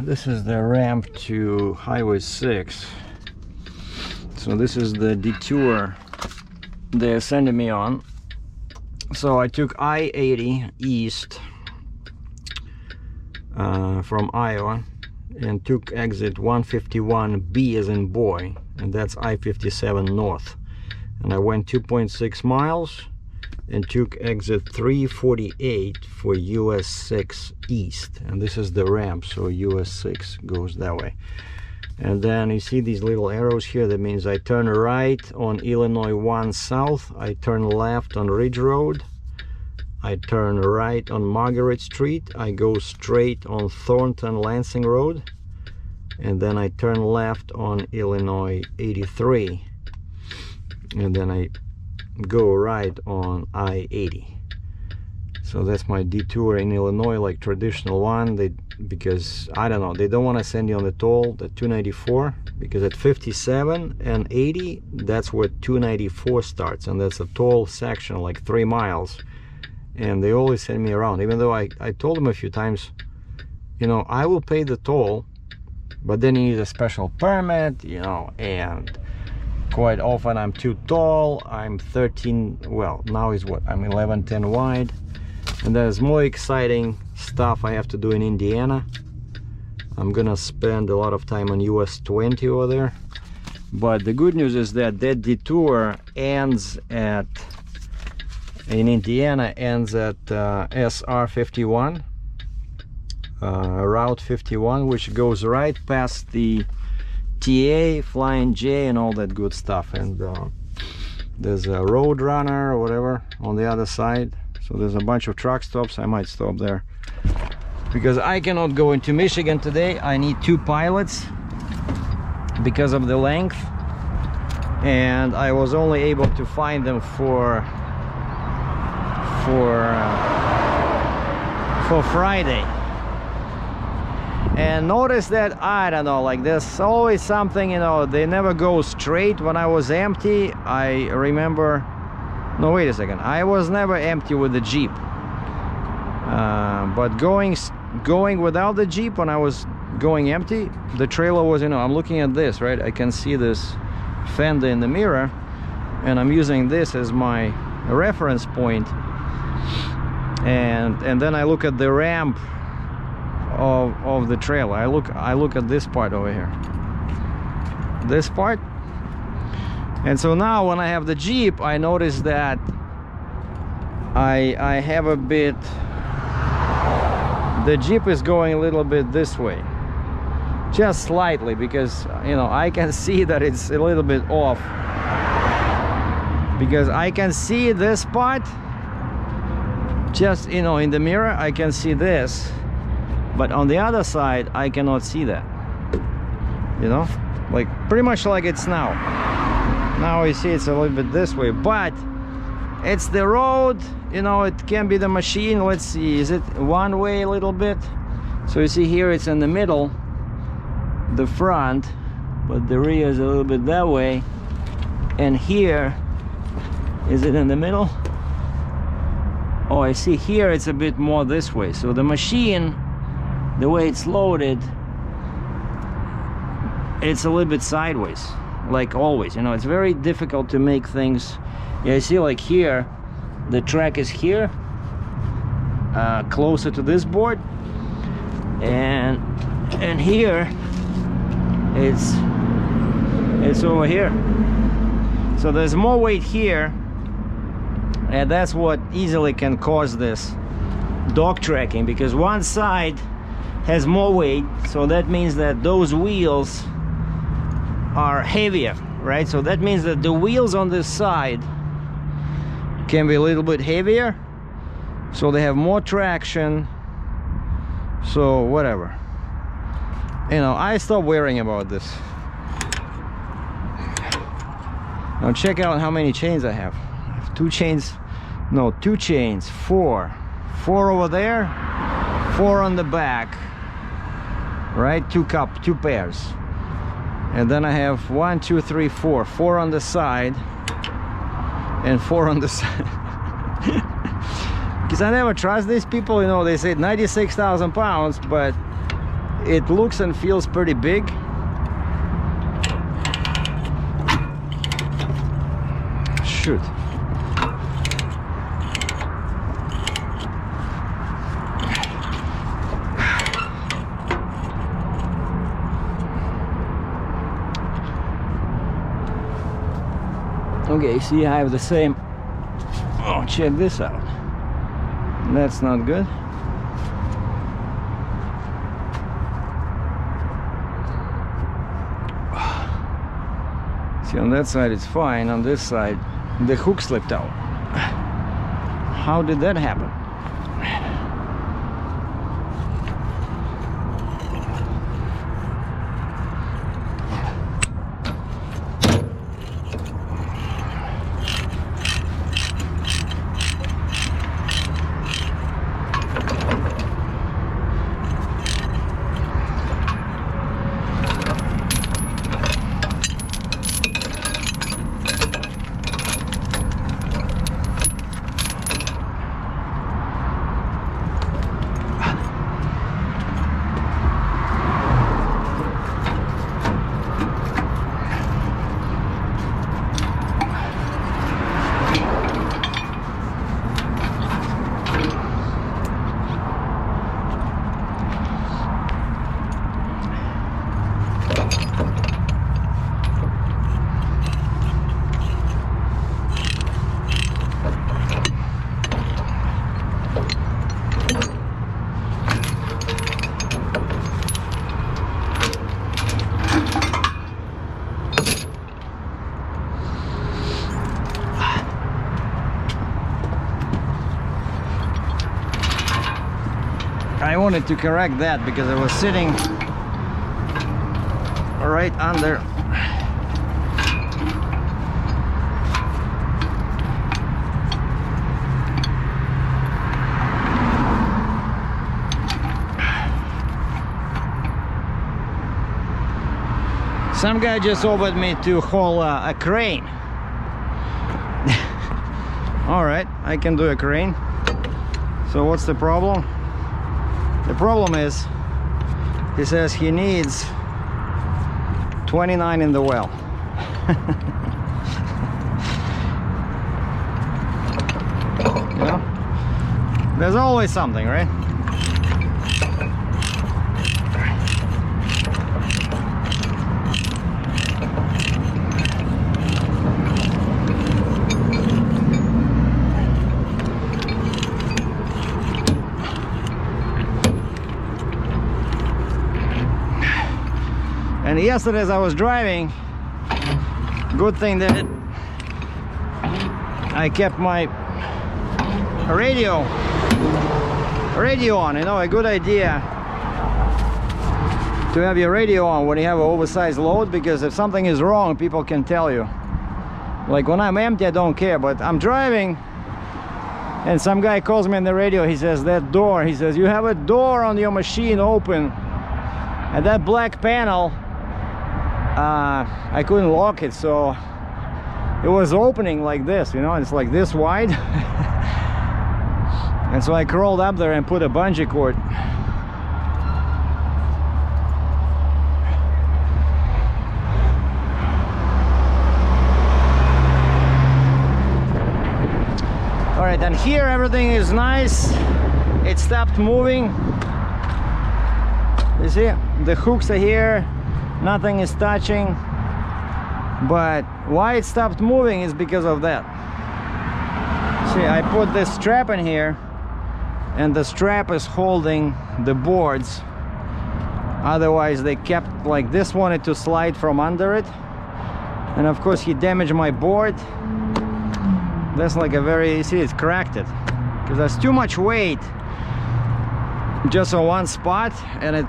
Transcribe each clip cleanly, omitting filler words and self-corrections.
this is the ramp to Highway 6. So this is the detour they're sending me on. So I took I-80 east from Iowa and took exit 151B as in boy, and that's I-57 north. And I went 2.6 miles and took exit 348 for US 6 east, and this is the ramp, so US 6 goes that way. And then you see these little arrows here, that means I turn right on Illinois 1 south, I turn left on Ridge Road, I turn right on Margaret Street, I go straight on Thornton Lansing Road, and then I turn left on Illinois 83, and then I go right on I-80. So that's my detour in Illinois, like traditional one. Because I don't know, they don't want to send you on the toll, the 294, because at 57 and 80, that's where 294 starts, and that's a toll section, like 3 miles. And they always send me around, even though I told them a few times, you know, I will pay the toll, but then you need a special permit, you know, and quite often I'm too tall. I'm 13, well, now is what, I'm 11'10" wide. And there's more exciting stuff I have to do in Indiana. I'm gonna spend a lot of time on US 20 over there. But the good news is that that detour ends at, in Indiana, ends at SR 51, Route 51, which goes right past the TA, Flying J, and all that good stuff. And there's a road runner or whatever on the other side. So there's a bunch of truck stops. I might stop there because I cannot go into Michigan today. I need 2 pilots because of the length, and I was only able to find them for Friday. And notice that, I don't know, like there's always something, you know, they never go straight. When I was empty, I remember, no, wait a second, I was never empty with the Jeep, but going without the Jeep, when I was going empty, the trailer was, you know, I'm looking at this, right? I can see this fender in the mirror, and I'm using this as my reference point, and then I look at the ramp of the trailer. I look at this part over here, this part. And so now when I have the Jeep, I notice that I have a bit, the Jeep is going a little bit this way, just slightly, because, you know, I can see that it's a little bit off, because I can see this part, just, you know, in the mirror I can see this, but on the other side I cannot see that, you know, like pretty much like it's now. Now you see it's a little bit this way, but it's the road, you know, it can be the machine. Let's see, is it one way a little bit? So you see here it's in the middle, the front, but the rear is a little bit that way. And here, is it in the middle? Oh, I see here it's a bit more this way. So the machine, the way it's loaded, it's a little bit sideways, like always. You know, it's very difficult to make things. Yeah, you see, like here the track is here, closer to this board, and here it's over here. So there's more weight here, and that's what easily can cause this dog tracking, because one side has more weight, so that means that those wheels are heavier, right? So that means that the wheels on this side can be a little bit heavier, so they have more traction. So whatever, you know, I stopped worrying about this. Now check out how many chains I have. I have 2 chains, no, 2 chains, 4 over there, 4 on the back, right? 2 pairs. And then I have 1, 2, 3, 4 on the side and 4 on the side. Because I never trust these people, you know. They say 96,000 pounds, but it looks and feels pretty big. Shoot. Okay, see, I have the same. Oh, check this out. That's not good. See, on that side it's fine. On this side, the hook slipped out. How did that happen? I wanted to correct that because I was sitting right under. Some guy just offered me to haul a crane. All right, I can do a crane. So what's the problem? The problem is, he says he needs 29 in the well. You know? There's always something, right? And yesterday as I was driving, good thing that I kept my radio on. You know, a good idea to have your radio on when you have an oversized load, because if something is wrong, people can tell you. Like when I'm empty, I don't care, but I'm driving and some guy calls me on the radio. He says, that door, he says, you have a door on your machine open, and that black panel, I couldn't lock it, so it was opening like this, you know, it's like this wide. And so I crawled up there and put a bungee cord. All right, and here everything is nice. It stopped moving. You see, the hooks are here. Nothing is touching, but why it stopped moving is because of that. See, I put this strap in here, and the strap is holding the boards. Otherwise they kept, like this wanted to slide from under it, and of course he damaged my board. That's like a very, you see, it's cracked it because there's too much weight just on one spot, and it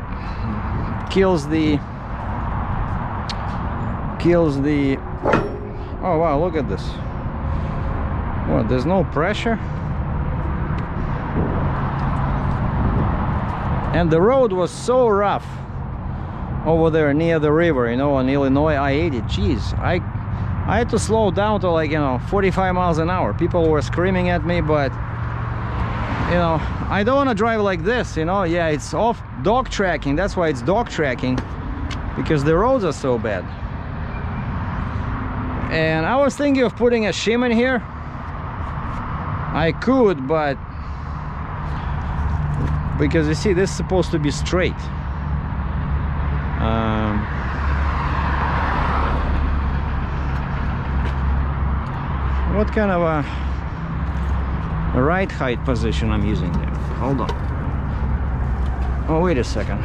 kills the oh wow, look at this. What, there's no pressure? And the road was so rough over there near the river, you know, on Illinois I-80. Jeez, I had to slow down to, like, you know, 45 miles an hour. People were screaming at me, but You know, I don't want to drive like this, you know. Yeah, it's off dog tracking. That's why it's dog tracking, because the roads are so bad. And I was thinking of putting a shim in here. I could, but because you see, this is supposed to be straight. What kind of a ride height position I'm using there? Hold on. Oh, wait a second.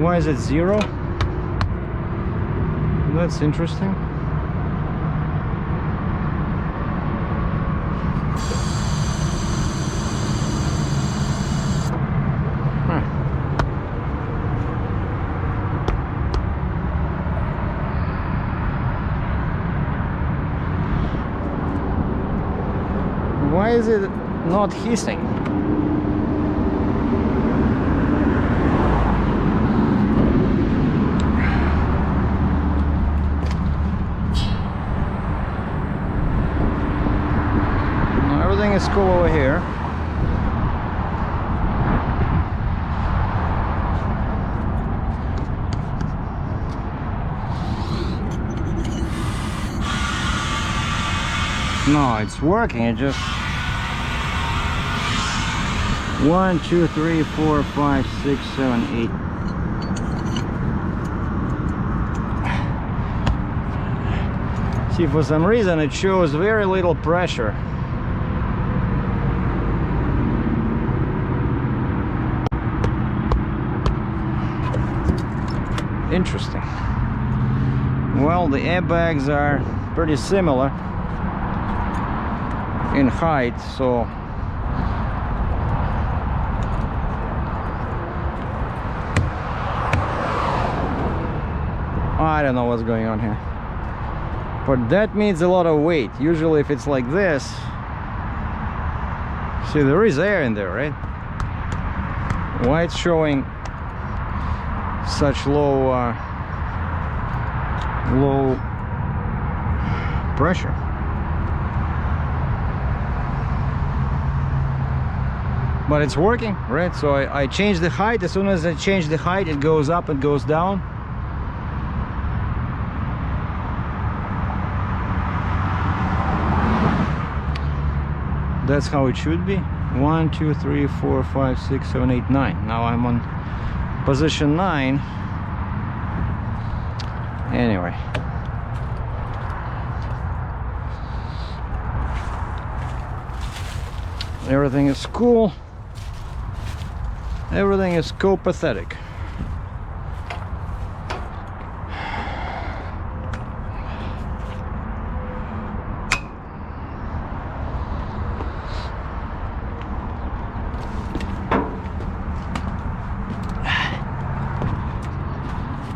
Why is it 0? That's interesting. Why is it not hissing? Everything is cool over here. No, it's working. It just 1, 2, 3, 4, 5, 6, 7, 8. See, for some reason it shows very little pressure. Interesting. Well, the airbags are pretty similar in height, so I don't know what's going on here, but that means a lot of weight. Usually if it's like this, see, there is air in there, right? Why it's showing such low pressure? But it's working, right? So I changed the height. As soon as I change the height, it goes up and goes down. That's how it should be. 1, 2, 3, 4, 5, 6, 7, 8, 9. Now I'm on position 9. Anyway, everything is cool. Everything is copacetic.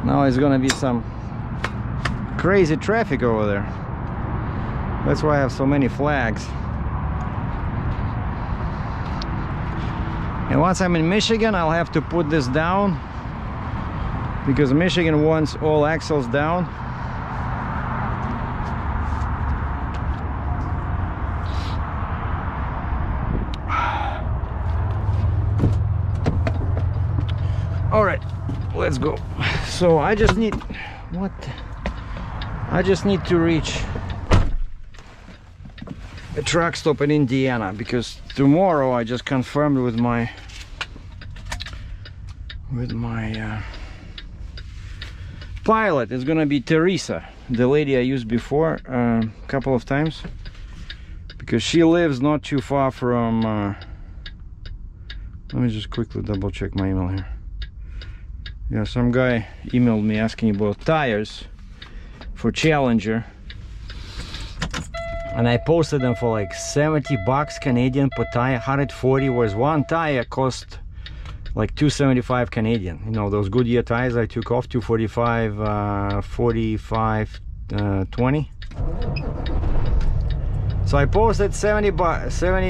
Now it's gonna be some crazy traffic over there. That's why I have so many flags. And once I'm in Michigan, I'll have to put this down, because Michigan wants all axles down. All right, let's go. So I just need to reach a truck stop in Indiana, because tomorrow I just confirmed with my pilot. It's gonna be Teresa, the lady I used before a couple of times, because she lives not too far from let me just quickly double check my email here. Yeah, some guy emailed me asking about tires for Challenger, and I posted them for like 70 bucks Canadian per tire. 140 was one tire, cost like 275 Canadian. You know, those Goodyear tires I took off, 245 45 20. So I posted 70 bucks, and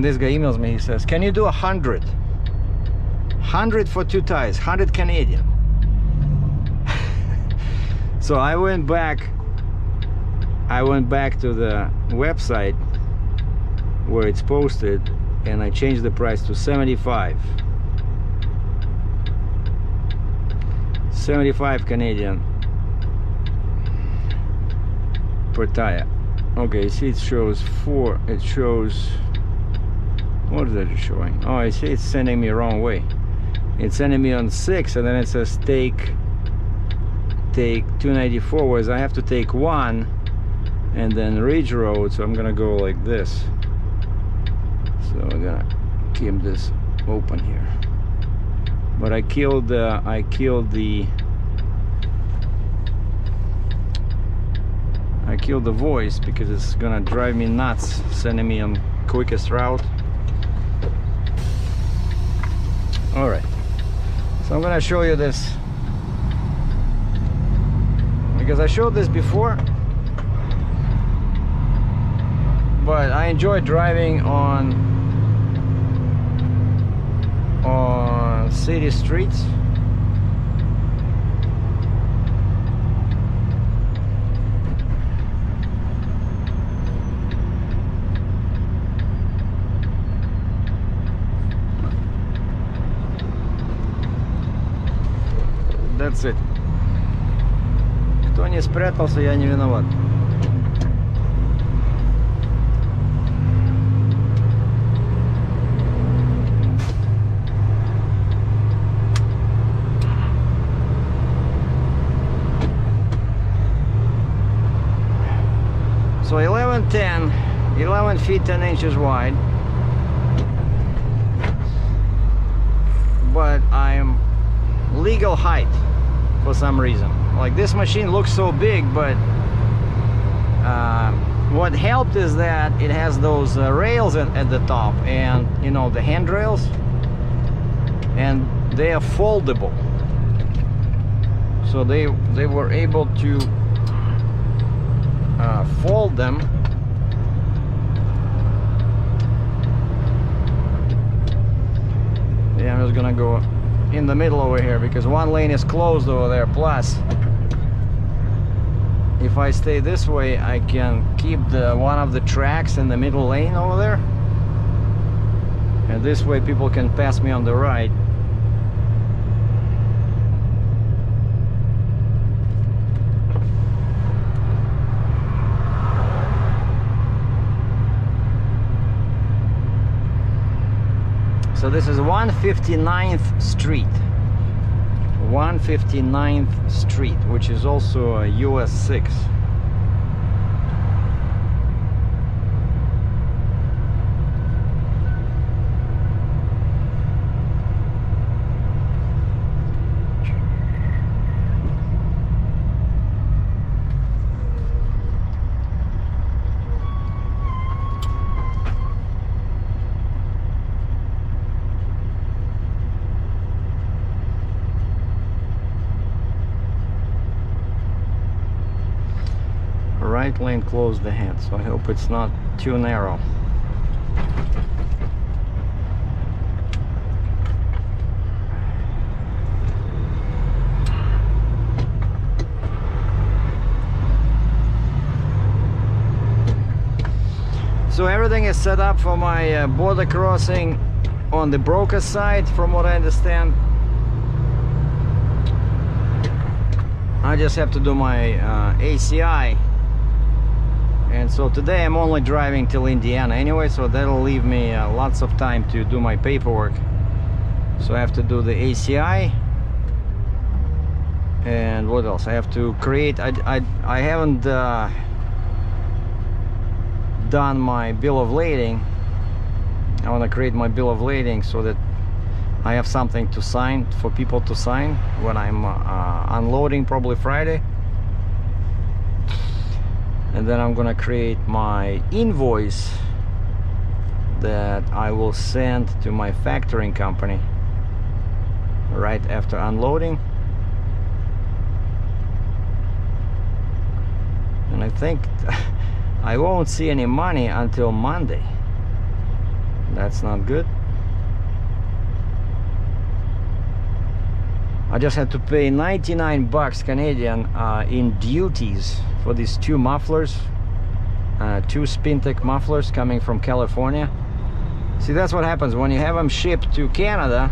this guy emails me. He says, can you do 100 for 2 tires, 100 Canadian? So I went back I went back to the website where it's posted and I changed the price to 75 Canadian per tire. Okay, see, it shows 4, it shows, what is it showing? Oh, I see, it's sending me wrong way. It's sending me on 6, and then it says take 294, whereas I have to take 1 and then Ridge Road, so I'm gonna go like this. So I'm gonna keep this open here. But I killed the voice because it's gonna drive me nuts sending me on quickest route. All right, so I'm gonna show you this because I showed this before, but I enjoy driving on city streets. That's it. Кто не спрятался, я не виноват. So 11:10, 11 feet 10 inches wide, but I'm legal height for some reason. Like, this machine looks so big, but what helped is that it has those rails at the top, and you know, the handrails, and they are foldable, so they were able to fold them. Yeah, I'm just gonna go in the middle over here because one lane is closed over there. Plus, if I stay this way, I can keep one of the tracks in the middle lane over there, and this way people can pass me on the right. So this is 159th Street. 159th Street, which is also a US 6. Right lane closed ahead, so I hope it's not too narrow. So everything is set up for my border crossing on the broker side, from what I understand. I just have to do my ACI. And so today I'm only driving till Indiana anyway, so that'll leave me lots of time to do my paperwork. So I have to do the ACI, and what else? I have to create, I haven't done my bill of lading. I want to create my bill of lading so that I have something to sign, for people to sign when I'm unloading, probably Friday. And then I'm gonna create my invoice that I will send to my factoring company right after unloading. And I think I won't see any money until Monday. That's not good. I just had to pay 99 bucks Canadian in duties for these two mufflers, two Spintech mufflers coming from California. See, that's what happens when you have them shipped to Canada.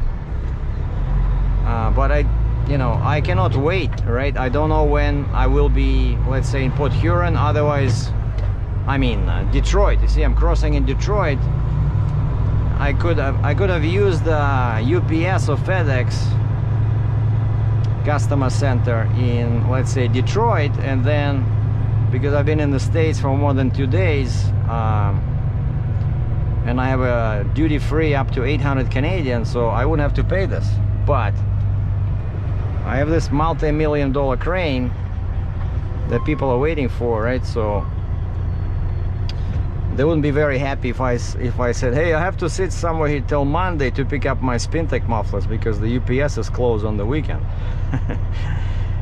But I cannot wait, right? I don't know when I will be, let's say, in Port Huron. Otherwise, I mean, Detroit. You see, I'm crossing in Detroit. I could have used the UPS or FedEx customer center in, let's say, Detroit, and then, because I've been in the States for more than 2 days, and I have a duty-free up to 800 Canadian, so I wouldn't have to pay this. But I have this multi-million-dollar crane that people are waiting for, right? So they wouldn't be very happy if I said, hey, I have to sit somewhere here till Monday to pick up my Spintech mufflers because the UPS is closed on the weekend.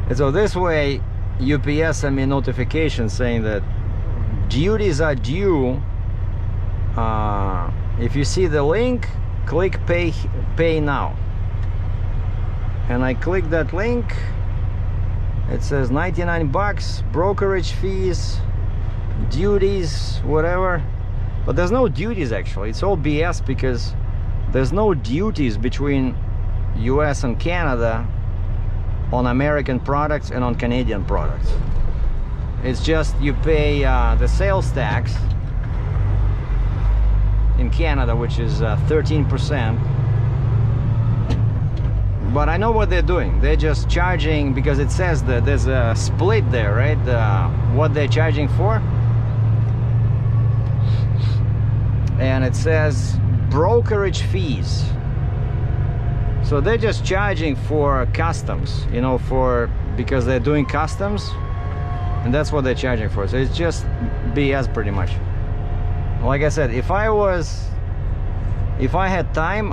And so this way, UPS sent me a notification saying that duties are due. If you see the link, click pay now. And I click that link. It says 99 bucks, brokerage fees, duties, whatever. But there's no duties actually. It's all BS because there's no duties between US and Canada on American products and on Canadian products. It's just you pay the sales tax in Canada, which is 13%. But I know what they're doing. They're just charging, because it says that there's a split there, right? What they're charging for. And it says brokerage fees. So they're just charging for customs, because they're doing customs, and that's what they're charging for. So it's just BS pretty much. Like I said, if I had time,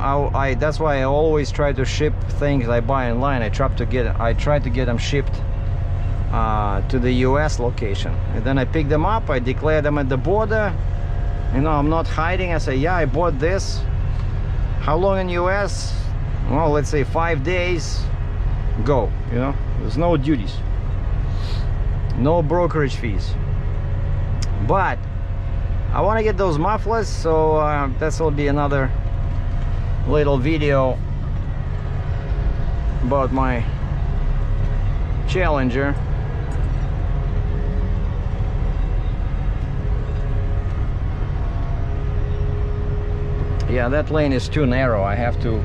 that's why I always try to ship things I buy online. I try to get them shipped to the US location, and then I pick them up, I declare them at the border. I'm not hiding. I say, yeah, I bought this. How long in US? Well, let's say 5 days. Go. There's no duties, no brokerage fees. But I want to get those mufflers, so this will be another little video about my Challenger. Yeah, that lane is too narrow. I have to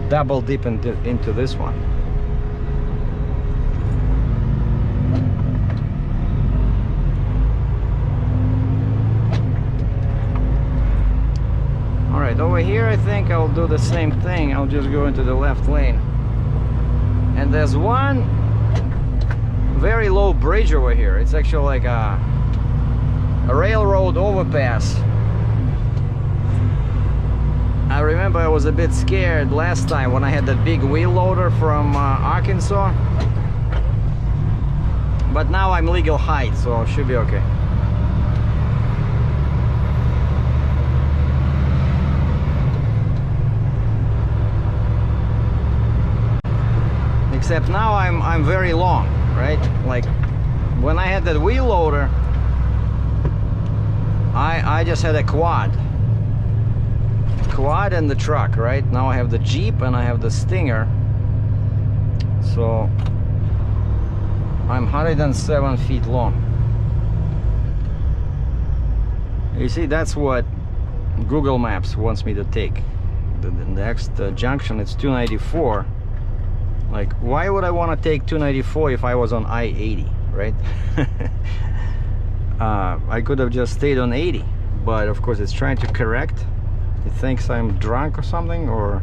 double dip into this one. Alright, over here I think I'll do the same thing. I'll just go into the left lane. And there's one very low bridge over here. It's actually like a railroad overpass. I remember I was a bit scared last time when I had that big wheel loader from Arkansas. But now I'm legal height, so it should be okay. Except now I'm very long, right? Like when I had that wheel loader, I just had a quad and the truck, right? Now I have the Jeep and I have the Stinger, so I'm 107 feet long. You see, that's what Google Maps wants me to take. The next junction, it's 294. Like, why would I want to take 294 if I was on I-80, right? I could have just stayed on 80, but of course it's trying to correct. It thinks I'm drunk or something, or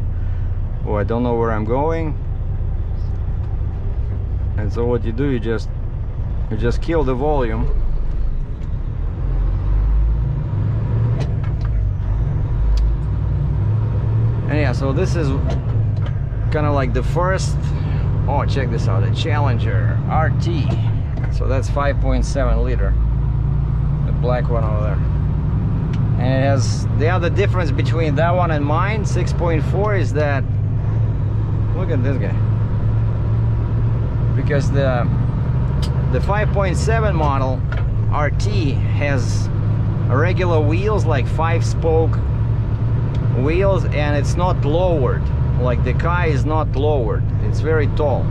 I don't know where I'm going. And so what you do, you just kill the volume. And yeah, so this is kind of like the first. Oh, check this out, a Challenger RT. So that's 5.7 liter, the black one over there. And it has, the other difference between that one and mine, 6.4, is that, look at this guy. Because the 5.7 model RT has regular wheels, like 5-spoke wheels, and it's not lowered. Like the car is not lowered, it's very tall.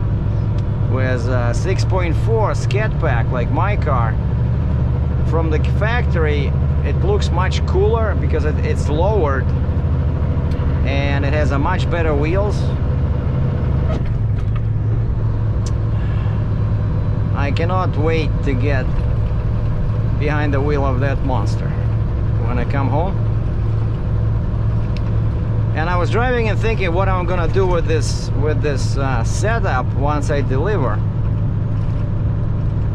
Whereas 6.4 scat pack, like my car, from the factory, it looks much cooler because it's lowered and it has a much better wheels. I cannot wait to get behind the wheel of that monster when I come home. And I was driving and thinking what I'm gonna do with this setup once I deliver,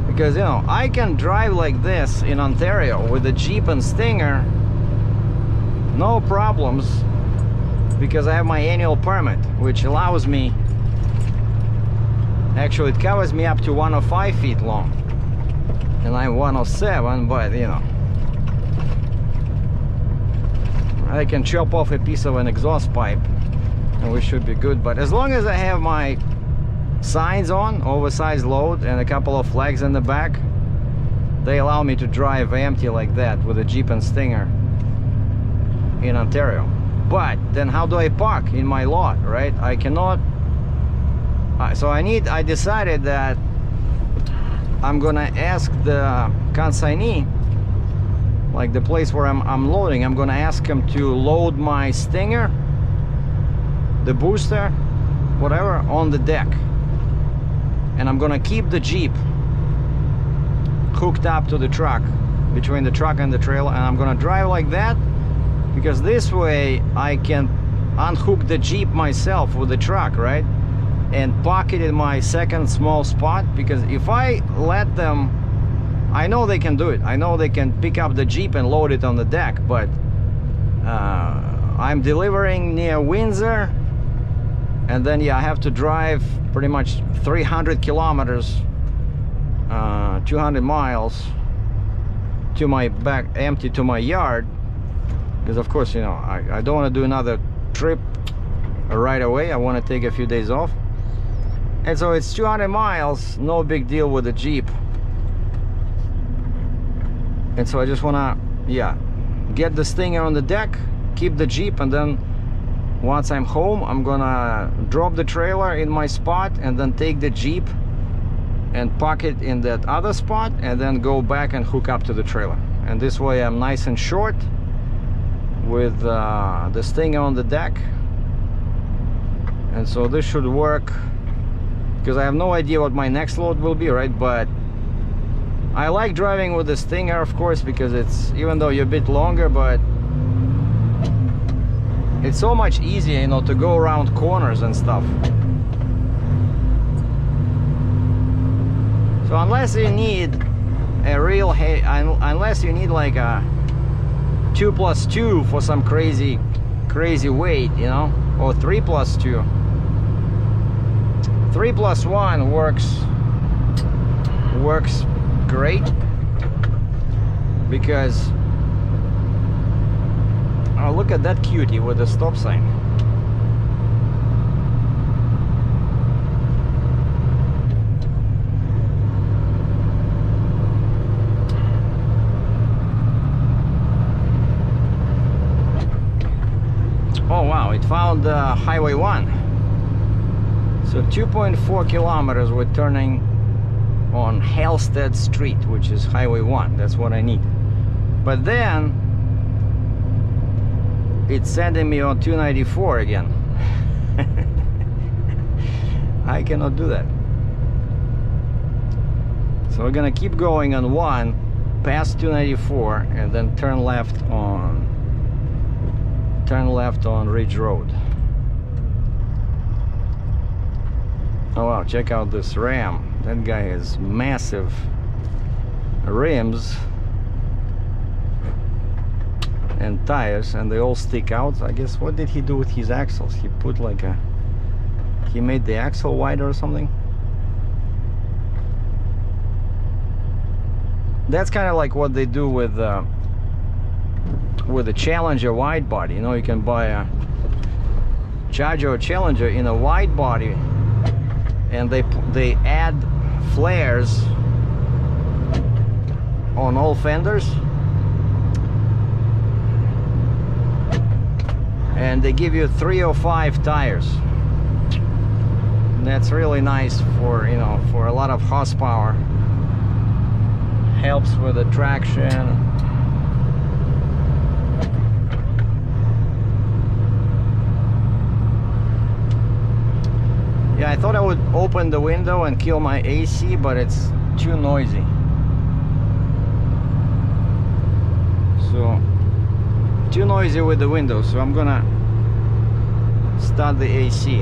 because you know I can drive like this in Ontario with a Jeep and Stinger, no problems, because I have my annual permit, which allows me, actually it covers me up to 105 feet long, and I'm 107, but you know I can chop off a piece of an exhaust pipe and we should be good. But as long as I have my signs on, oversized load, and a couple of flags in the back, they allow me to drive empty like that with a Jeep and Stinger in Ontario. But then how do I park in my lot, right? I cannot. So I decided that I'm gonna ask the consignee, like the place where I'm loading, I'm gonna ask him to load my Stinger, the booster, whatever, on the deck, and I'm gonna keep the Jeep hooked up to the truck, between the truck and the trailer, and I'm gonna drive like that, because this way I can unhook the Jeep myself with the truck, right, and park it in my second small spot. Because if I let them, I know they can do it. I know they can pick up the Jeep and load it on the deck, but I'm delivering near Windsor, and then yeah, I have to drive pretty much 300 kilometers, 200 miles to my back, empty to my yard, because of course, you know, I don't want to do another trip right away. I want to take a few days off, and so it's 200 miles, no big deal with the Jeep. And so I just wanna, yeah, get the Stinger on the deck, keep the Jeep, and then once I'm home, I'm gonna drop the trailer in my spot and then take the Jeep and park it in that other spot, and then go back and hook up to the trailer. And this way I'm nice and short with the Stinger on the deck. And so this should work, because I have no idea what my next load will be, right? But I like driving with the Stinger, of course, because it's, even though you're a bit longer, but it's so much easier, you know, to go around corners and stuff. So unless you need a real, unless you need like a 2+2 for some crazy weight, you know, or 3+2, 3+1 works great, because oh, look at that cutie with the stop sign. Oh wow, it found Highway 1. So 2.4 kilometers we're turning on Halstead Street, which is Highway 1. That's what I need. But then it's sending me on 294 again. I cannot do that. So we're gonna keep going on 1 past 294 and then turn left on Ridge Road. Oh wow, check out this Ram. That guy has massive rims and tires, and they all stick out. I guess, what did he do with his axles? He put like he made the axle wider or something. That's kind of like what they do with the Challenger wide body. You know, you can buy a Charger or Challenger in a wide body, and they add flares on all fenders, and they give you 305 tires. That's really nice for, you know, for a lot of horsepower. Helps with the traction. Yeah, I thought I would open the window and kill my AC, but it's too noisy. So, too noisy with the window, so I'm gonna start the AC.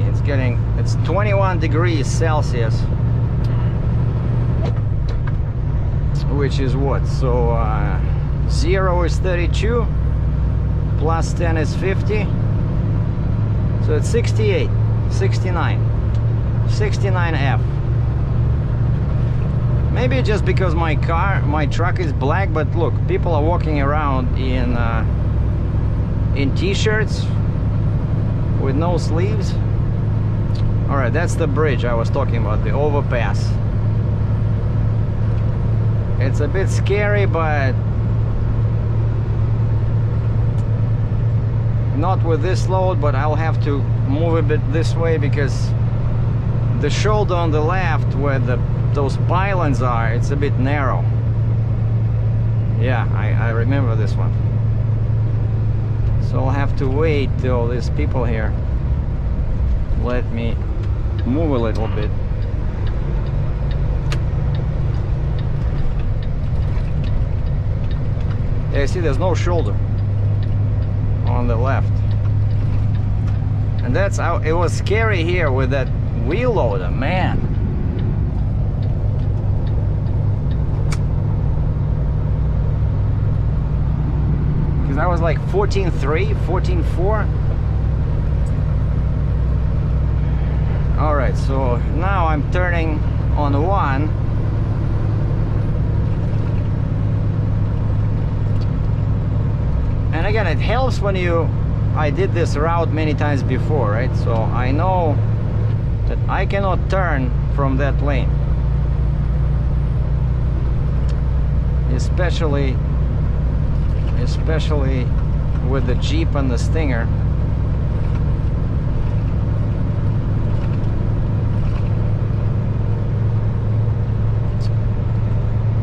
It's 21 degrees Celsius, which is what? So 0 is 32, plus 10 is 50, so it's 68, 69. 69F. Maybe just because my truck is black, but look, people are walking around in t-shirts with no sleeves. All right, that's the bridge I was talking about, the overpass. It's a bit scary, but not with this load, but I'll have to move a bit this way because the shoulder on the left where those pylons are, it's a bit narrow. Yeah, I remember this one. So I'll have to wait till these people here let me move a little bit. Yeah, see, there's no shoulder on the left. And that's how it was scary here with that wheel loader, man. Because I was like 14.3, 14.4. All right, so now I'm turning on 1. And again, it helps when I did this route many times before, right? So I know that I cannot turn from that lane, especially with the Jeep and the Stinger.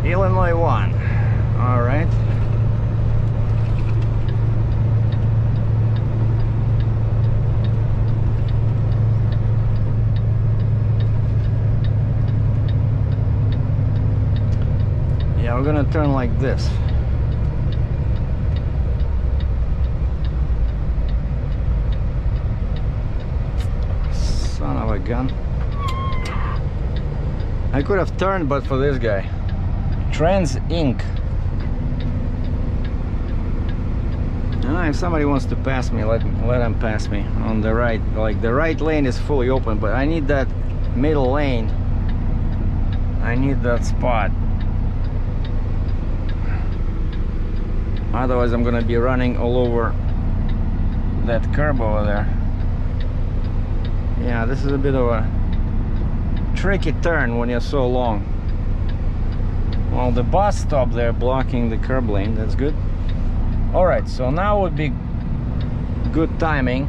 Illinois 1. All right. Yeah, we're gonna turn like this. Son of a gun. I could have turned, but for this guy. Trans Inc. If somebody wants to pass me, let them pass me on the right. Like, the right lane is fully open, but I need that middle lane. I need that spot. Otherwise I'm gonna be running all over that curb over there. Yeah, this is a bit of a tricky turn when you're so long. Well, the bus stop there blocking the curb lane, that's good. All right, so now would be good timing.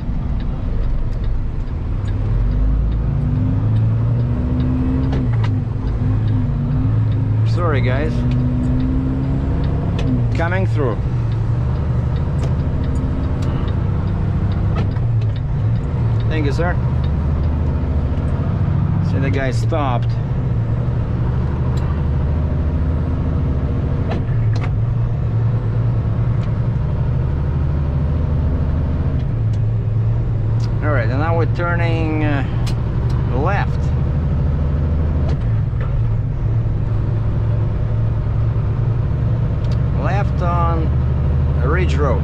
Sorry guys, coming through. Thank you, sir. See, the guy stopped. All right, and now we're turning left. Left on Ridge Road.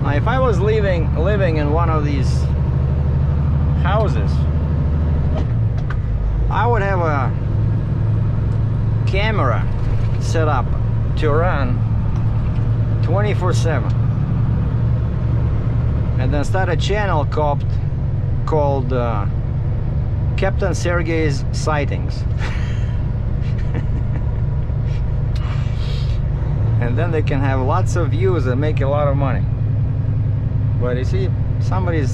Now, if I was living in one of these houses, I would have a camera set up to run 24/7, and then start a channel called Captain Sergei's Sightings. and then they can have lots of views and make a lot of money. But you see,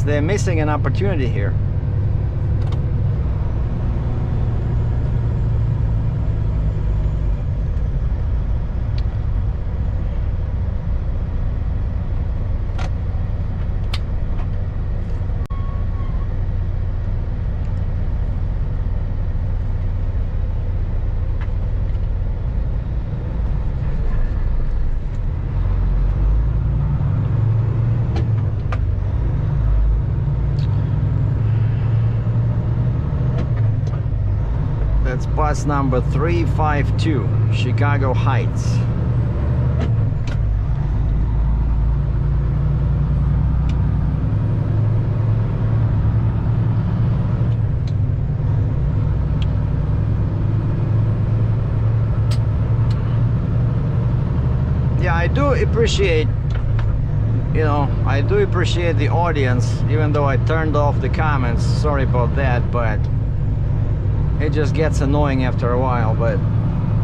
they're missing an opportunity here. That's bus number 352, Chicago Heights. Yeah, I do appreciate, I do appreciate the audience, even though I turned off the comments. Sorry about that, but it just gets annoying after a while. But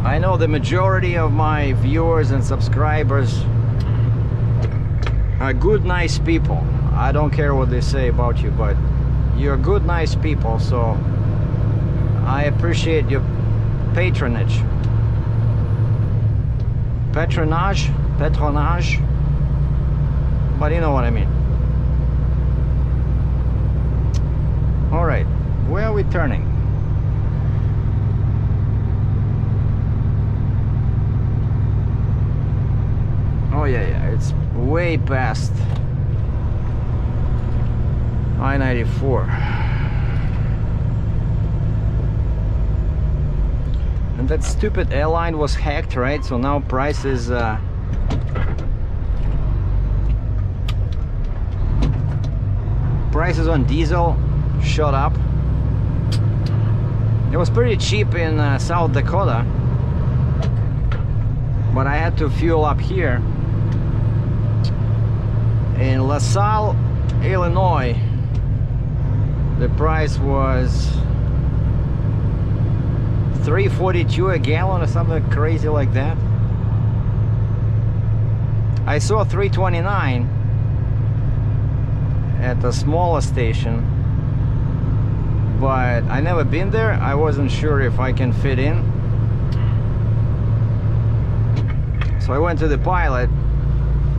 I know the majority of my viewers and subscribers are good, nice people. I don't care what they say about you, but you're good, nice people, so I appreciate your patronage. Patronage, but you know what I mean. All right, where are we turning? Oh yeah, it's way past I-94. And that stupid airline was hacked, right? So now prices on diesel shot up. It was pretty cheap in South Dakota, but I had to fuel up here. In LaSalle, Illinois, the price was $3.42 a gallon or something crazy like that. I saw $3.29 at a smaller station, but I never been there. I wasn't sure if I can fit in, so I went to the pilot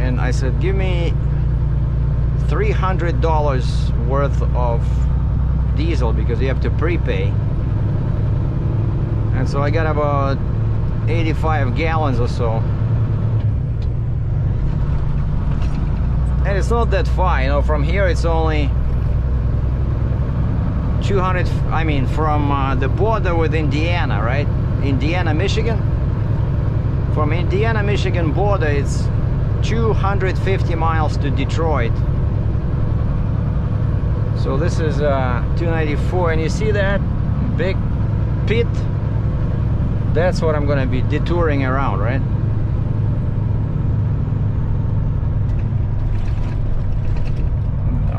and I said, give me $300 worth of diesel, because you have to prepay. And so I got about 85 gallons or so. And it's not that far, from here it's only 200, from the border with Indiana, right? Indiana, Michigan. From Indiana, Michigan border, it's 250 miles to Detroit. So this is 294, and you see that big pit? That's what I'm gonna be detouring around, right?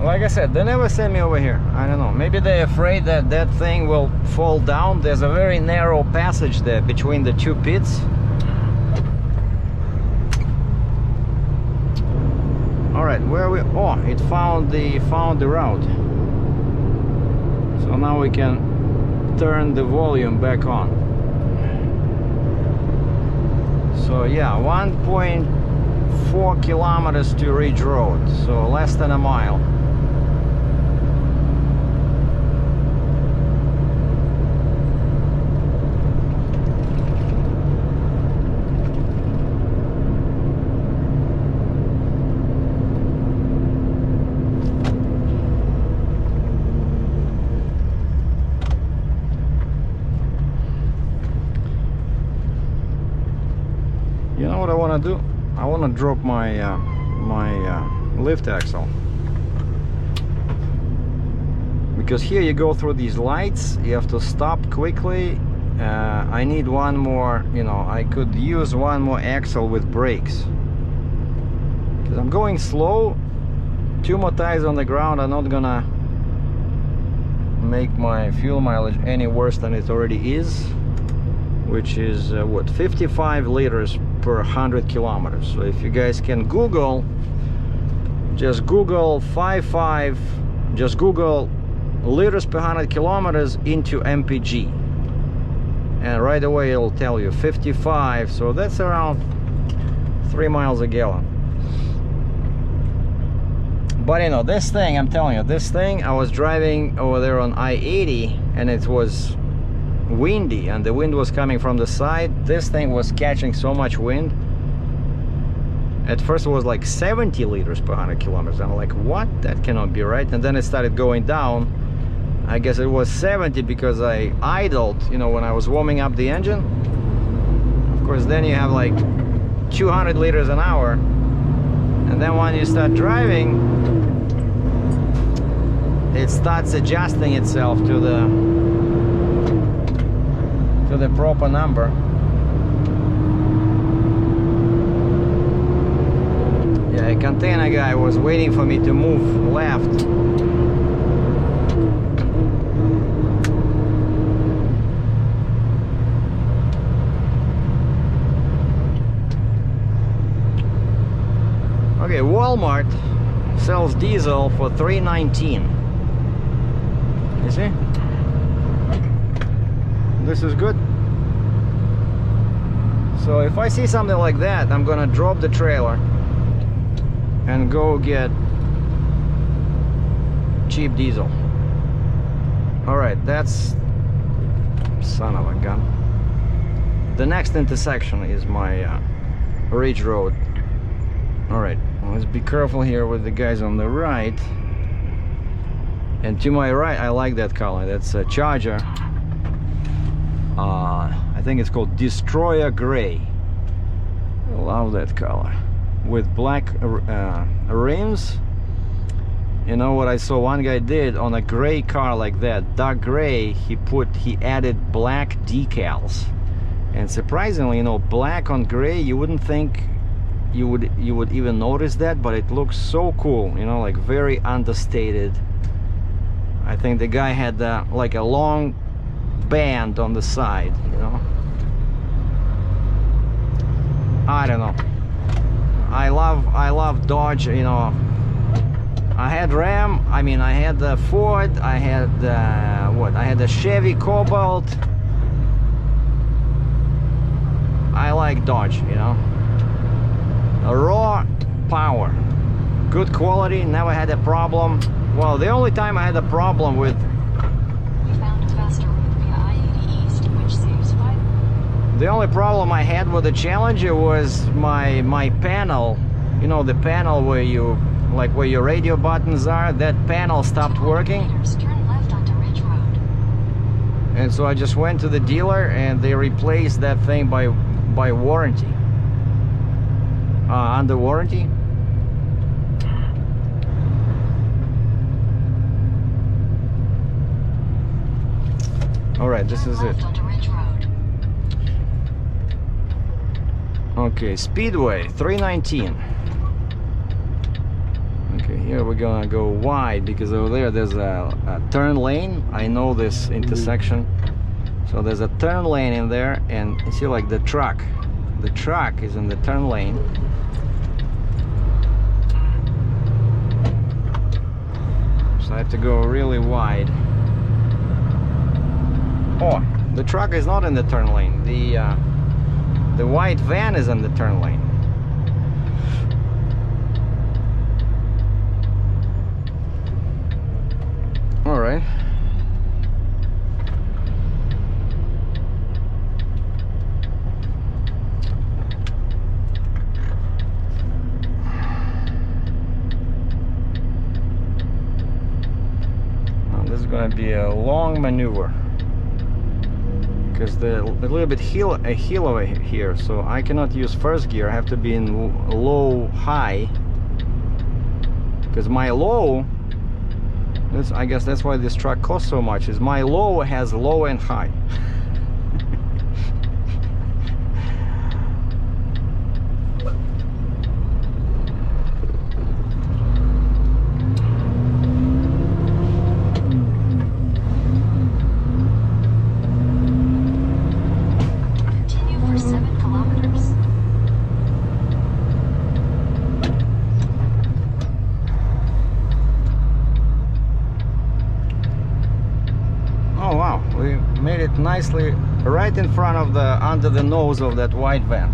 Like I said, they never send me over here. I don't know, maybe they're afraid that that thing will fall down. There's a very narrow passage there between the two pits. All right, where are we? Oh, it found the route. So now we can turn the volume back on. So yeah, 1.4 kilometers to Ridge Road, so less than a mile. You know what I want to do? I want to drop my lift axle, because here you go through these lights, you have to stop quickly. I need one more, I could use one more axle with brakes, because I'm going slow. 2 more tires on the ground are not gonna make my fuel mileage any worse than it already is, which is what, 55 liters per 100 kilometers. So if you guys can Google, just Google 55, just Google liters per 100 kilometers into mpg, and right away it'll tell you 55, so that's around 3 miles a gallon. But you know, this thing, I'm telling you, this thing, I was driving over there on I-80 and it was windy and the wind was coming from the side. This thing was catching so much wind. At first it was like 70 liters per 100 kilometers. I'm like, what? That cannot be right. And then it started going down. I guess it was 70 because I idled, you know, when I was warming up the engine. Of course, then you have like 200 liters an hour. And then when you start driving, it starts adjusting itself to the proper number. Yeah, a container guy was waiting for me to move left. Okay, Walmart sells diesel for $3.19. You see? This is good. So if I see something like that, I'm gonna drop the trailer and go get cheap diesel. All right, that's son of a gun. The next intersection is my Ridge Road. All right, let's be careful here with the guys on the right. And to my right, I like that color. That's a Charger. I think it's called Destroyer Gray. I love that color with black rims. You know what I saw one guy did on a gray car like that, dark gray, he added black decals. And surprisingly, you know, black on gray, you wouldn't think you would even notice that, but it looks so cool, you know, like very understated. I think the guy had like a long band on the side, you know. I don't know. I love Dodge, you know. I had Ram, I mean, I had the Ford, I had what? I had the Chevy Cobalt. I like Dodge, you know. A raw power, good quality, never had a problem. Well, the only time I had a problem with, we found a faster route via I-80 East, which saves 5. the only problem I had with the Challenger was my panel. You know, the panel where you, like where your radio buttons are, that panel stopped working. Turn left onto Ridge Road. And so I just went to the dealer and they replaced that thing by warranty. Under warranty. All right, this is it. Okay, Speedway, $3.19. Okay, here we're gonna go wide because over there there's a turn lane. I know this intersection. So there's a turn lane in there, and you see, like the truck is in the turn lane. So I have to go really wide. Oh, the truck is not in the turn lane. The white van is in the turn lane. All right. Now, this is going to be a long maneuver. Because a little bit a hill over here, so I cannot use first gear. I have to be in low high, because my low, I guess that's why this truck costs so much, is my low has low and high. nicely right in front of the, under the nose of that white van.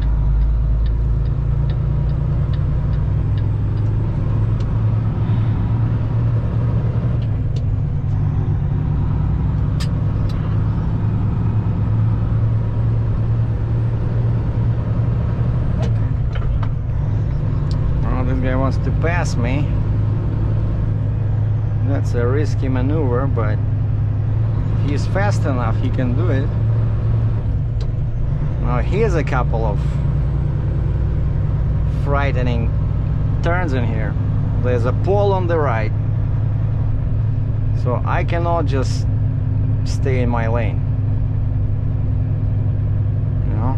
Well, this guy wants to pass me. That's a risky maneuver, but he's fast enough, he can do it. Now here's a couple of frightening turns in here. There's a pole on the right, so I cannot just stay in my lane, you know.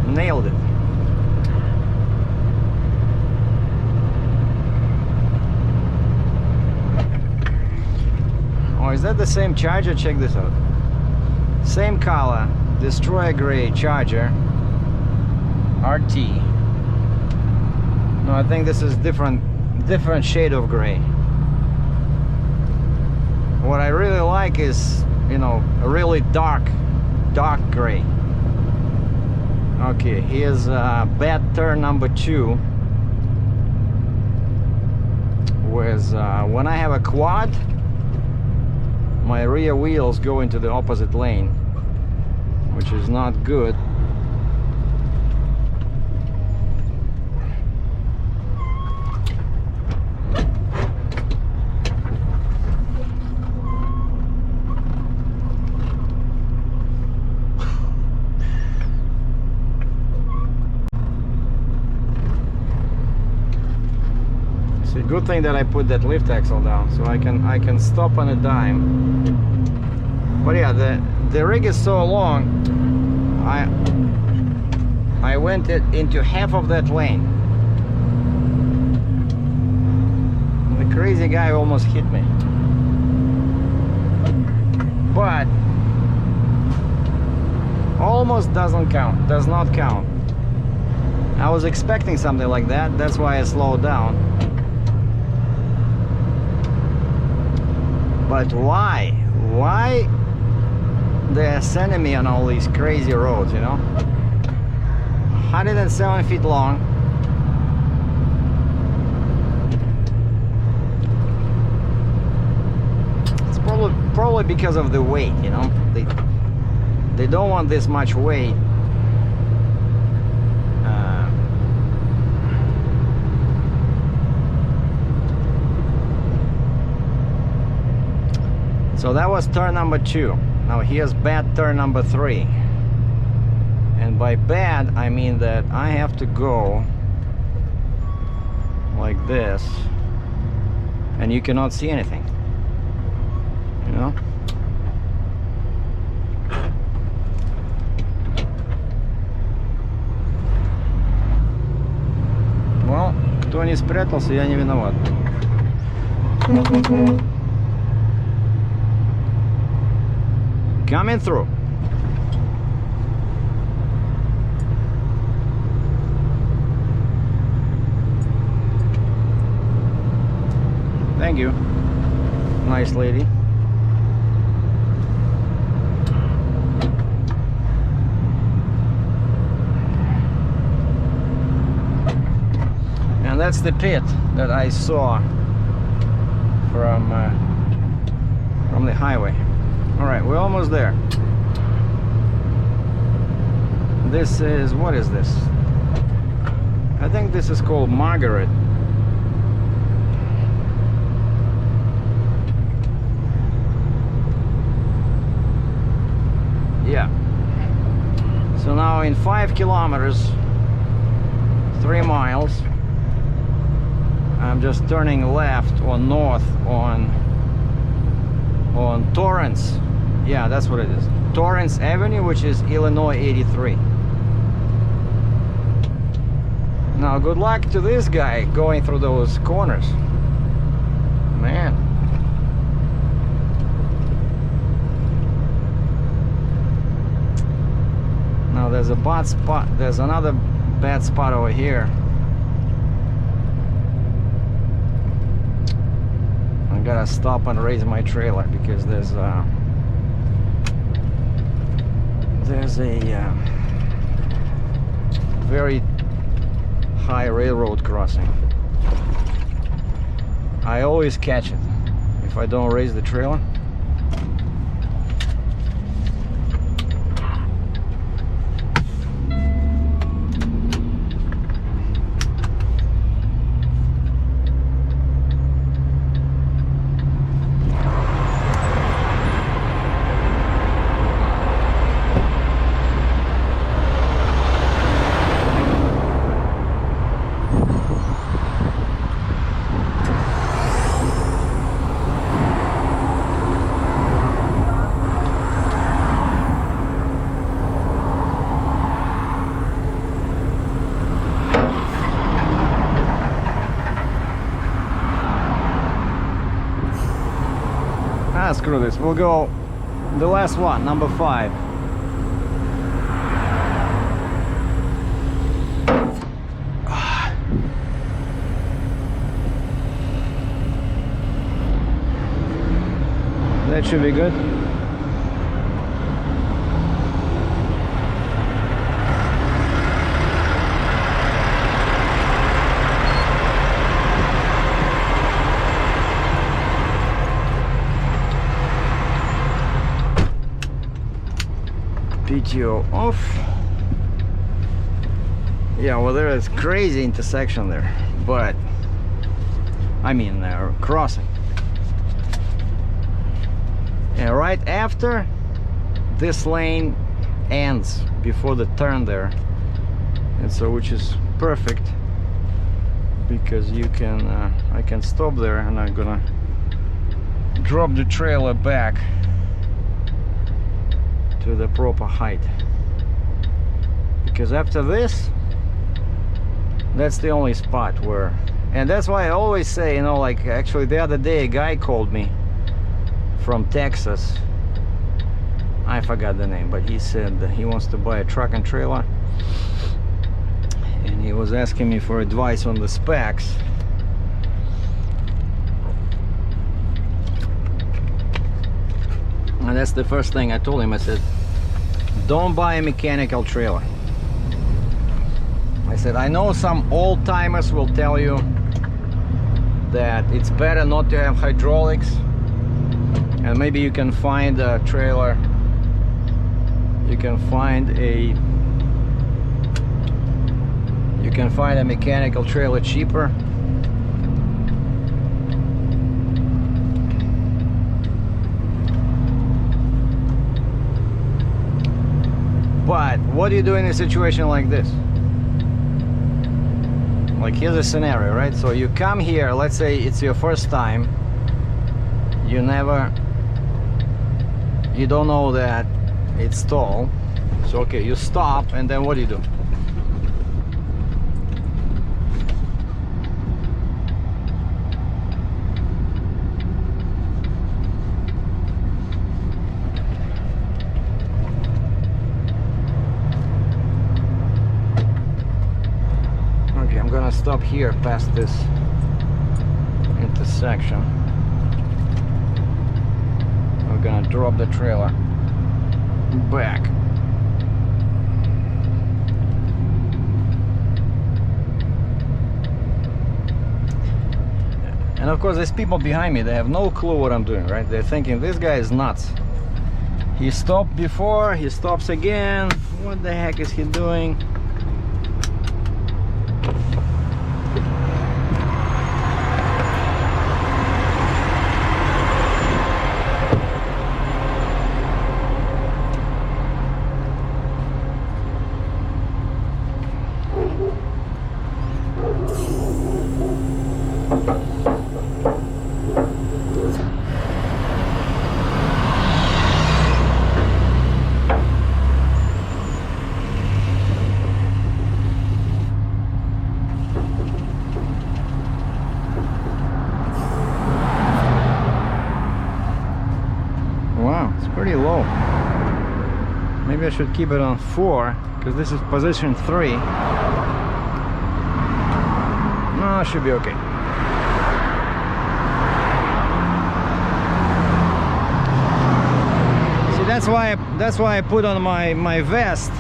Nailed it. Oh, is that the same Charger? Check this out. Same color, Destroyer Gray Charger RT. No, I think this is different shade of gray. What I really like is, you know, a really dark gray. Okay, here's bad turn number 2. With when I have a quad, my rear wheels go into the opposite lane, which is not good. Good thing that I put that lift axle down, so I can stop on a dime. But yeah, the rig is so long, I went into half of that lane. The crazy guy almost hit me, but almost does not count. I was expecting something like that, that's why I slowed down. But why? Why they're sending me on all these crazy roads, you know? 107 feet long. It's probably because of the weight, you know? They don't want this much weight. So that was turn number 2. Now here's bad turn number 3. And by bad, I mean that I have to go like this, and you cannot see anything, you know? Well, кто не спрятался, я не виноват. Coming through. Thank you. Nice lady. And that's the pit that I saw from the highway. All right, we're almost there. This is, what is this? I think this is called Margaret. Yeah. So now in 5 kilometers, 3 miles, I'm just turning left or north on Torrance. Yeah, that's what it is. Torrance Avenue, which is Illinois 83. Now, good luck to this guy going through those corners. Man. Now there's a bad spot. There's another bad spot over here. I gotta stop and raise my trailer because there's a very high railroad crossing. I always catch it if I don't raise the trailer. Screw this, we'll go the last one, number 5. That should be good. PTO off. Yeah, well, there is crazy intersection there, but I mean crossing. And right after this lane ends before the turn there, and so which is perfect because you can I can stop there and I'm gonna drop the trailer back to the proper height, because after this, that's the only spot where, and that's why I always say, you know, like actually the other day a guy called me from Texas, I forgot the name, but he said that he wants to buy a truck and trailer, and he was asking me for advice on the specs. And that's the first thing I told him. I said, don't buy a mechanical trailer. I said, I know some old timers will tell you that it's better not to have hydraulics, and maybe you can find a trailer, you can find a mechanical trailer cheaper. But what do you do in a situation like this? Like, here's a scenario, right? So you come here, let's say it's your first time, you don't know that it's tall, so okay, you stop, and then what do you do? Stop here past this intersection. We're gonna drop the trailer back. And of course there's people behind me, they have no clue what I'm doing, right? They're thinking this guy is nuts. He stopped before, he stops again. What the heck is he doing? Pretty low. Maybe I should keep it on 4, because this is position 3. No, it should be okay. See, that's why I put on my vest.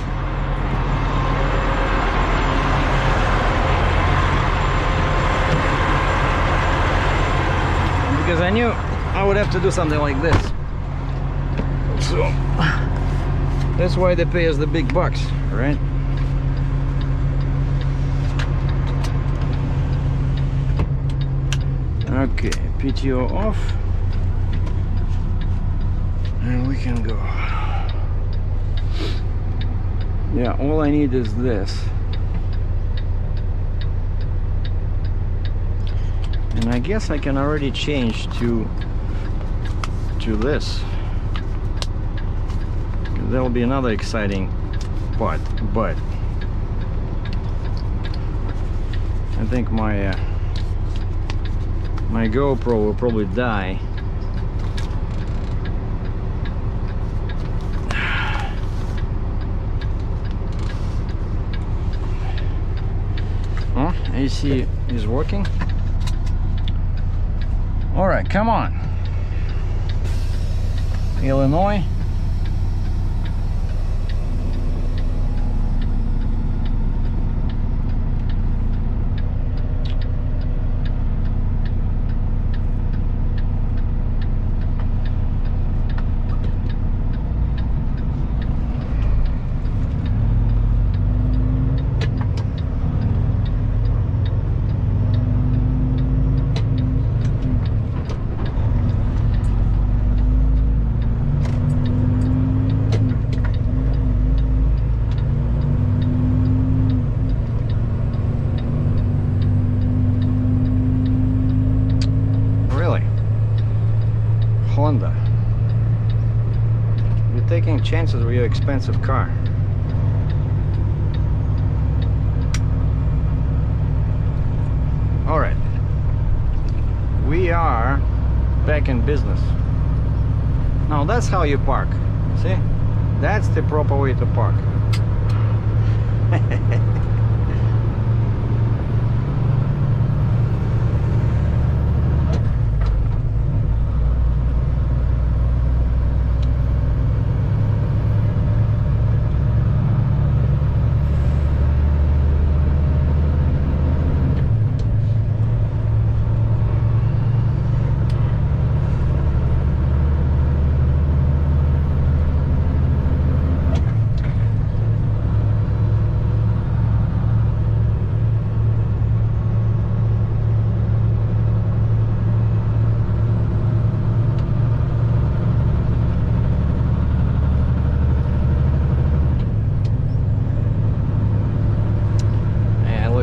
Because I knew I would have to do something like this. So that's why they pay us the big bucks, right? Okay, PTO off, and we can go. Yeah, all I need is this. And I guess I can already change to this. There'll be another exciting part, but I think my my GoPro will probably die. Oh, AC is working. All right, come on, Illinois. Honda. You're taking chances with your expensive car. All right, we are back in business. Now that's how you park. See, that's the proper way to park.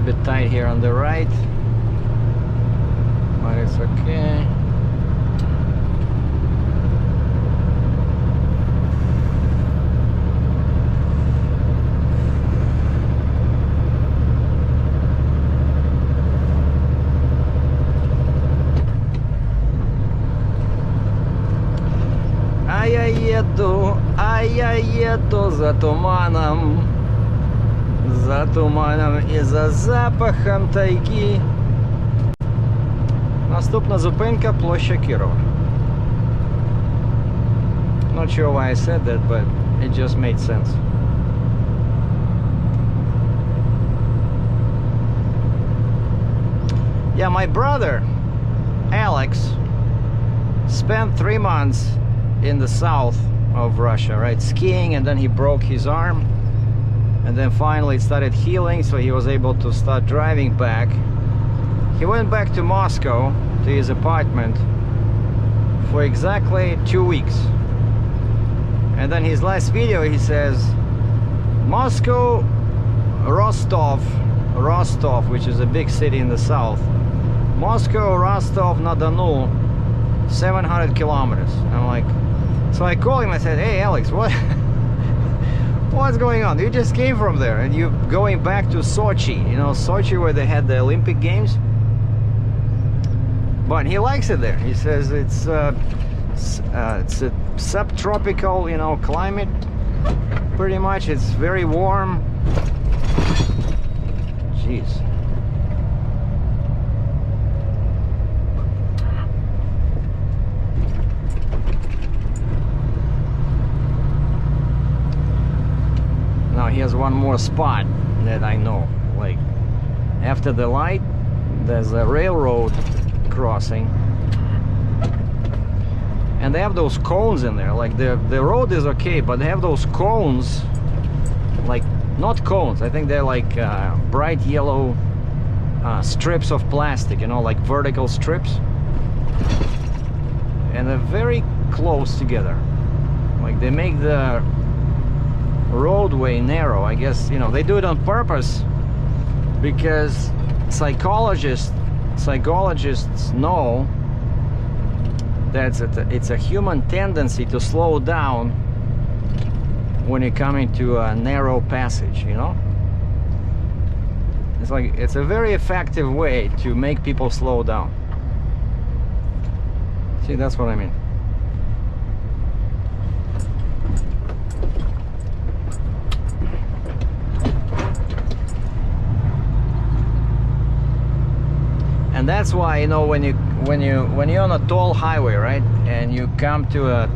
Bit tight here on the right, but it's okay. А я еду за туманом и за запахом тайги. Наступна зупинка — площа Кирова. Not sure why I said that, but it just made sense. Yeah, my brother Alex spent 3 months in the south of Russia, right, skiing, and then he broke his arm. And then finally it started healing, so he was able to start driving back. He went back to Moscow, to his apartment, for exactly 2 weeks. And then his last video, he says, Moscow, Rostov, which is a big city in the south. Moscow, Rostov-na-Donu, 700 kilometers. I'm like, so I called him, I said, hey Alex, what's going on? You just came from there and you're going back to Sochi, you know, Sochi, where they had the Olympic Games. But he likes it there. He says it's a subtropical, you know, climate. Pretty much, it's very warm. Jeez. Now here's one more spot that I know. Like, after the light, there's a railroad crossing. And they have those cones in there. Like, the road is okay, but they have those cones. Like, not cones, I think they're like bright yellow strips of plastic, you know, like vertical strips. And they're very close together. Like, they make the roadway narrow. I guess, you know, they do it on purpose because psychologists know that it's a human tendency to slow down when you come into a narrow passage, you know. It's like, it's a very effective way to make people slow down. See, that's what I mean. And that's why, you know, when you're on a toll highway, right, and you come to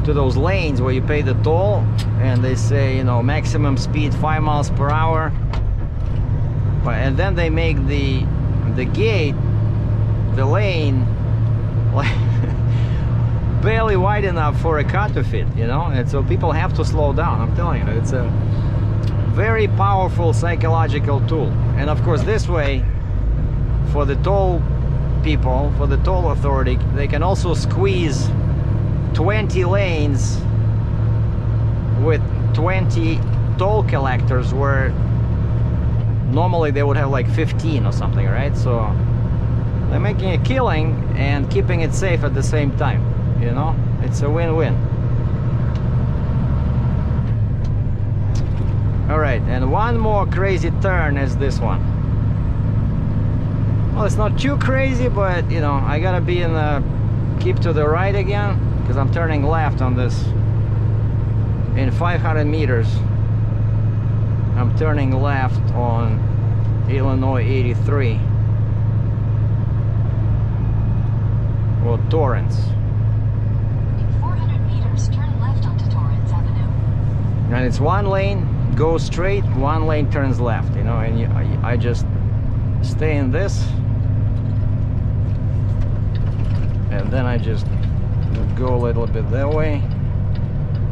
those lanes where you pay the toll, and they say, you know, maximum speed 5 miles per hour, and then they make the gate, the lane, like barely wide enough for a car to fit, you know, and so people have to slow down. I'm telling you, it's a very powerful psychological tool. And of course, this way, for the toll people, for the toll authority, they can also squeeze 20 lanes with 20 toll collectors where normally they would have like 15 or something, right? So they're making a killing and keeping it safe at the same time, you know? It's a win-win. All right, and one more crazy turn is this one. Well, it's not too crazy, but, you know, I gotta be in the keep to the right again, because I'm turning left on this. In 500 meters, I'm turning left on Illinois 83, or Torrance. In 400 meters, turn left onto Torrance Avenue. And it's one lane goes straight, one lane turns left, you know, and I just stay in this, and then I just go a little bit that way,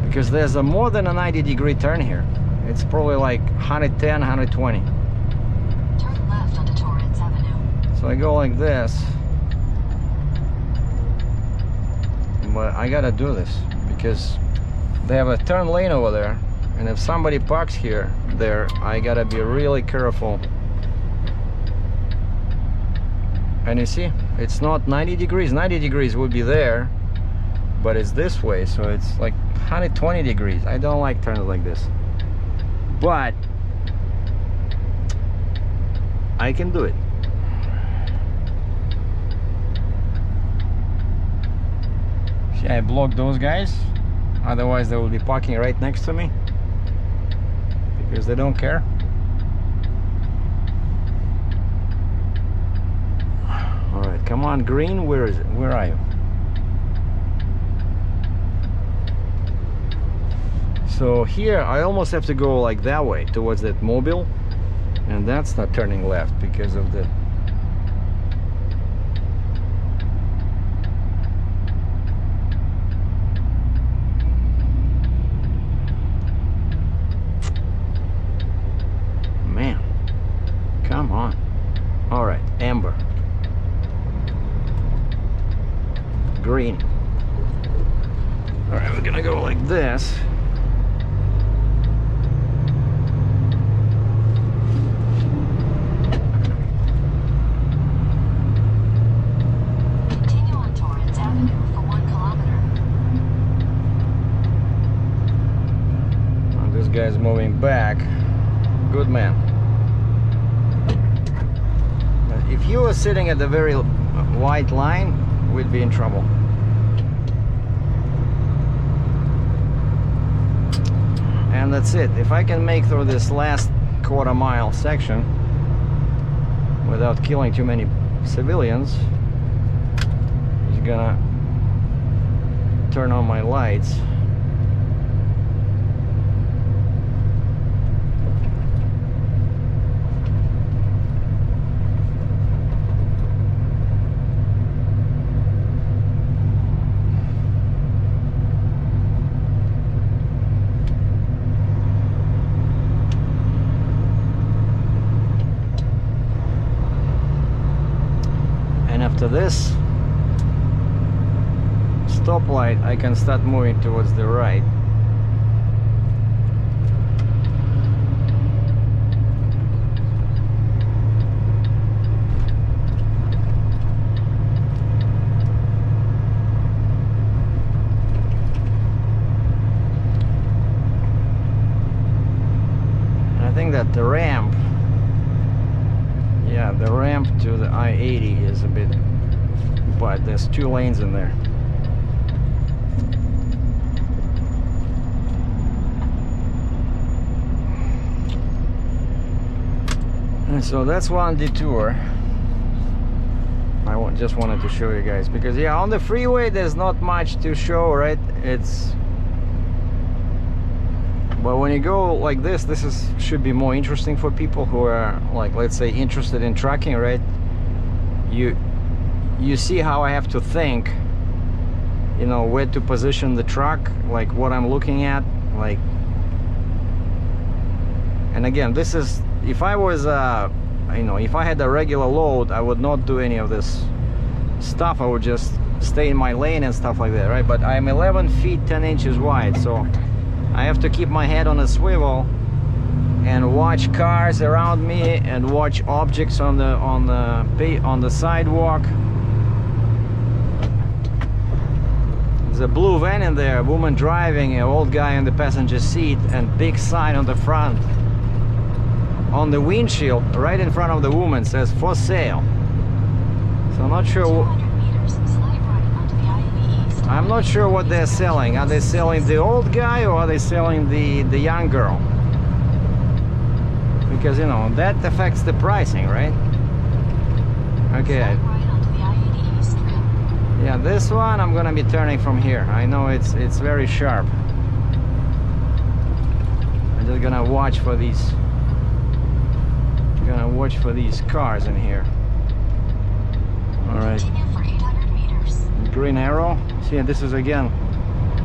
because there's a more than a 90-degree turn here. It's probably like 110, 120. Turn left onto Torrance Avenue. So I go like this, but I gotta do this because they have a turn lane over there, and if somebody parks there, I gotta be really careful. And you see, it's not 90 degrees. 90 degrees would be there, but it's this way, so it's like 120 degrees. I don't like turns like this, but I can do it. See, I blocked those guys, otherwise they will be parking right next to me because they don't care. Alright, come on, green, where is it? Where are you? So here I almost have to go like that way towards that mobile, and that's not turning left because of the man. Come on. Alright, amber. Green. Alright, we're gonna go like this. Continue on Torrance Avenue for 1 kilometer. Oh, this guy's moving back. Good man. But if you were sitting at the very white line, we'd be in trouble. And that's it. If I can make through this last quarter-mile section without killing too many civilians, I'm gonna turn on my lights. After this stoplight, I can start moving towards the right. And I think that the ramp, yeah, the ramp to the I-80 is a bit, but there's 2 lanes in there. And so that's one detour. I just wanted to show you guys, because yeah, on the freeway there's not much to show, right? But when you go like this should be more interesting for people who are, like, let's say, interested in trucking, right? You see how I have to think, you know, where to position the truck, like what I'm looking at, like. And again, this is, if I was you know, if I had a regular load, I would not do any of this stuff. I would just stay in my lane and stuff like that, right? But I'm 11 feet 10 inches wide, so I have to keep my head on a swivel and watch cars around me and watch objects on the sidewalk. There's a blue van in there, a woman driving, an old guy in the passenger seat, and big sign on the front. On the windshield, right in front of the woman, says "for sale." So I'm not sure. 200 meters, slight right onto the I-80 East. I'm not sure what they're selling. Are they selling the old guy, or are they selling the young girl? Because, you know, that affects the pricing, right? Okay. Slight right onto the I-80 East rim. Yeah, this one I'm gonna be turning from here. I know it's very sharp. I'm just gonna watch for these. Watch for these cars in here. All right. Continue for 800 meters. Green arrow. See, this is again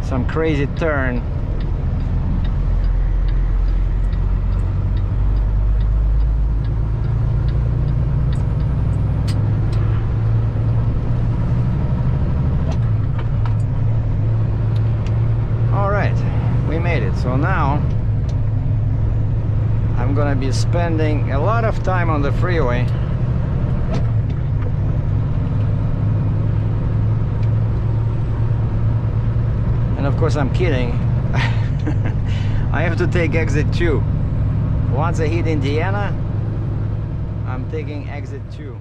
some crazy turn. All right, we made it. So now I'm gonna be spending a lot of time on the freeway. And of course I'm kidding. I have to take exit 2. Once I hit Indiana, I'm taking exit 2.